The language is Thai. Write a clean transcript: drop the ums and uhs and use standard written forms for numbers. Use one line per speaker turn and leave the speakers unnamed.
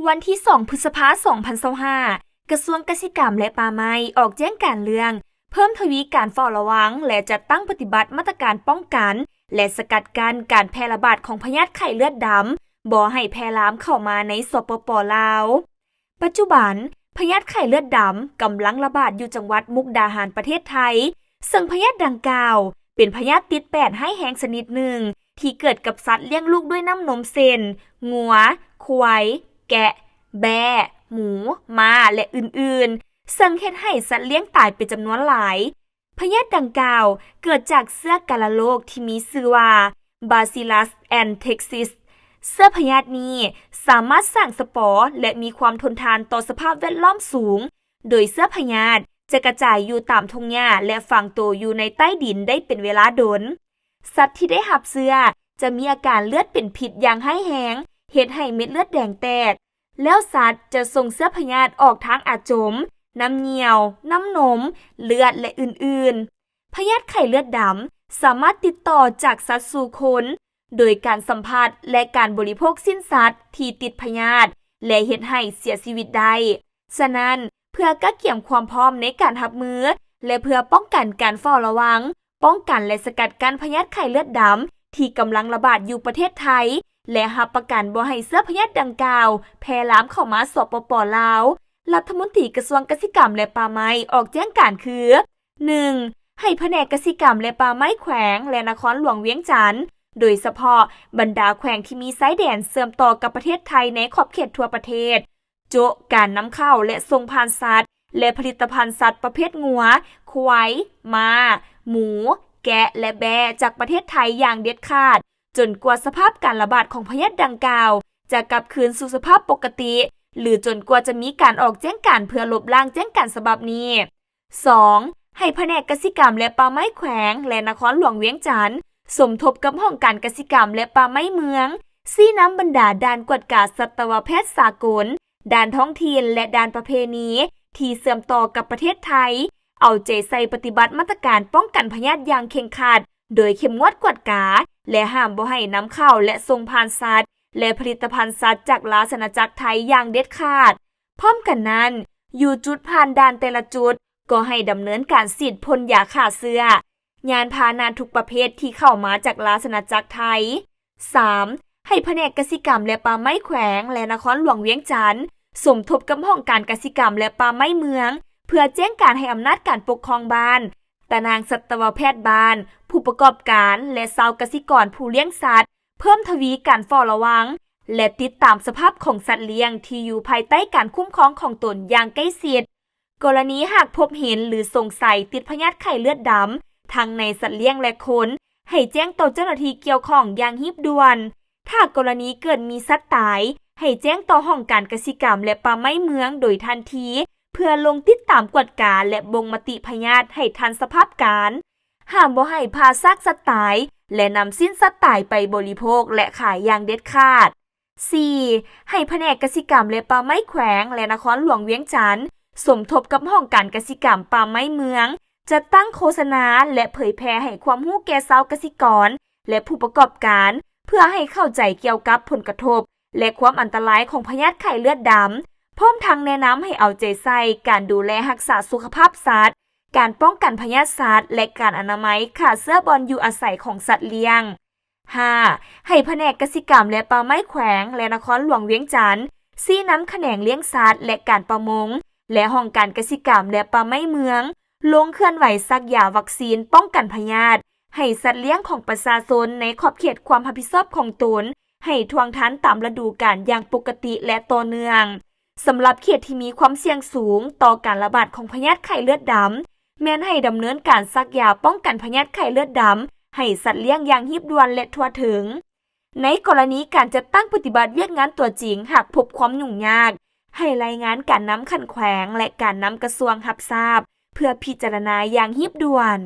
วันที่2พฤษภาคม2025กระทรวงเกษตรกรรมและป่าไม้ออกแจ้งการเรื่องเพิ่มทวีการเฝ้าระวังและจัดตั้งปฏิบัติมาตรการป้องกันและสกัดกั้นการแพร่ระบาดของพยาธิไข้เลือดดำบ่ให้แพร่ลามเข้ามาในสปป.ลาวปัจจุบันพยาธิไข้เลือดดำกำลังระบาดอยู่จังหวัดมุกดาหารประเทศไทยซึ่งพยาธิดังกล่าวเป็นพยาธิติดแปดให้แห้งชนิดหนึ่งที่เกิดกับสัตว์เลี้ยงลูกด้วยน้ำนมเส้นงัวควายแกะแบะหมูม้าและอื่นๆซึ่งเฮ็ดให้สัตว์เลี้ยงตายเป็นจำนวนหลายพยาธิดังกล่าวเกิดจากเชื้อกาฬโรคที่มีชื่อว่า Bacillus anthracis เชื้อพยาธินี้สามารถสร้างสปอร์และมีความทนทานต่อสภาพแวดล้อมสูงโดยเชื้อพยาธิจะกระจายอยู่ตามทุ่งหญ้าและฝังตัวอยู่ในใต้ดินได้เป็นเวลาดนสัตว์ที่ได้รับเชื้อจะมีอาการเลือดเป็นพิษอย่างร้ายแรงเฮ็ดให้เม็ดเลือดแดงแตกแล้วสัตว์จะส่งเชื้อพยาธิออกทางอาจมน้ำเหนียวน้ำนมเลือดและอื่นๆพยาธิไข้เลือดดำสามารถติดต่อจากสัตว์สู่คนโดยการสัมผัสและการบริโภคสิ้นสัตว์ที่ติดพยาธิและเฮ็ดให้เสียชีวิตได้ฉะนั้นเพื่อกักเก็บความพร้อมในการรับมือและเพื่อป้องกันการเฝ้าระวังป้องกันและสกัดกั้นพยาธิไข้เลือดดำที่กำลังระบาดอยู่ประเทศไทยและรับประกันบ่ให้เชื้อพยาธิดังกล่าวแพร่ลามเข้ามาสปป.ลาวรัฐมนตรีกระทรวงเกษตรกรรมและป่าไม้ออกแจ้งการคือ 1. ให้แผนกเกษตรกรรมและป่าไม้แขวงและนครหลวงเวียงจันทน์โดยเฉพาะบรรดาแขวงที่มีชายแดนเชื่อมต่อกับประเทศไทยในขอบเขตทั่วประเทศโจะการนำเข้าและส่งผ่านสัตว์และผลิตภัณฑ์สัตว์ประเภทงัวควายม้าหมูแกะและแบะจากประเทศไทยอย่างเด็ดขาดจนกว่าสภาพการระบาดของพยาธิดังกล่าวจะกลับคืนสู่สภาพปกติหรือจนกว่าจะมีการออกแจ้งการเพื่อลบล้างแจ้งการฉบับนี้ 2. ให้แผนกเกษตรกรรมและป่าไม้แขวงและนครหลวงเวียงจันทน์สมทบกับห้องการเกษตรกรรมและป่าไม้เมืองซี้นำบรรดาด่านกวดกาสัตวแพทย์สากลด่านท้องถิ่นและด่านประเพณีที่เชื่อมต่อกับประเทศไทยเอาใจใส่ปฏิบัติมาตรการป้องกันพยาธิอย่างเคร่งครัดโดยเข้มงวดกวดกาและห้ามบ่ให้นำเข้าและส่งผ่านสัตว์และผลิตภัณฑ์สัตว์จากราชอาณาจักรไทยอย่างเด็ดขาดพร้อมกันนั้นอยู่จุดผ่านด่านแต่ละจุดก็ให้ดำเนินการฉีดพ่นยาฆ่าเชื้อยานพาหนะทุกประเภทที่เข้ามาจากราชอาณาจักรไทย 3. ให้แผนกเกษตรกรรมและป่าไม้แขวงและนครหลวงเวียงจันทน์สมทบกับห้องการเกษตรกรรมและป่าไม้เมืองเพื่อแจ้งการให้อำนาจการปกครองบ้านตานางสัตวแพทย์บ้านผู้ประกอบการและชาวเกษตรกรผู้เลี้ยงสัตว์เพิ่มทวีการเฝ้าระวังและติดตามสภาพของสัตว์เลี้ยงที่อยู่ภายใต้การคุ้มครองของตนอย่างใกล้ชิดกรณีหากพบเห็นหรือสงสัยติดพยาธิไข้เลือดดำทั้งในสัตว์เลี้ยงและคนให้แจ้งต่อเจ้าหน้าที่เกี่ยวข้องอย่างรีบด่วนถ้ากรณีเกิดมีสัตว์ตายให้แจ้งต่อห้องการเกษตรกรรมและป่าไม้เมืองโดยทันทีเพื่อลงติดตามกวดกาและบ่งมติพยาธิให้ทันสภาพการห้ามบ่ให้พาซากสัตว์ตายและนำสิ้นสัตว์ตายไปบริโภคและขายอย่างเด็ดขาด 4. ให้แผนกเกษตรกรรมและป่าไม้แขวงและนครหลวงเวียงจันทน์สมทบกับห้องการเกษตรกรรมป่าไม้เมืองจัดตั้งโฆษณาและเผยแพร่ให้ความรู้แก่ชาวเกษตรกรและผู้ประกอบการเพื่อให้เข้าใจเกี่ยวกับผลกระทบและความอันตรายของพยาธิไข้เลือดดำพร้อมทั้งแนะนำให้เอาใจใส่การดูแลรักษาสุขภาพสัตว์การป้องกันพยาธิสัตว์และการอนามัยฆ่าเชื้อบอนอยู่อาศัยของสัตว์เลี้ยง 5. ให้แผนกเกษตรกรรมและป่าไม้แขวงและนครหลวงเวียงจันทน์ซี้นำแขนงเลี้ยงสัตว์และการประมงและห้องการเกษตรกรรมและป่าไม้เมืองลงเคลื่อนไหวซักยาวัคซีนป้องกันพยาธิให้สัตว์เลี้ยงของประชาชนในขอบเขตความรับผิดชอบของตนให้ทวงทันตามฤดูกาลอย่างปกติและต่อเนื่องสำหรับเขตที่มีความเสี่ยงสูงต่อการระบาดของพยาธิไข้เลือดดำแม้นให้ดำเนินการซักยาป้องกันพยาธิไข้เลือดดำให้สัตว์เลี้ยงอย่างรีบด่วนและทั่วถึงในกรณีการจัดตั้งปฏิบัติเวียกงานตัวจริงหากพบความยุ่งยากให้รายงานการนำขันแขวงและการนำกระทรวงรับทราบเพื่อพิจารณาอย่างรีบด่วน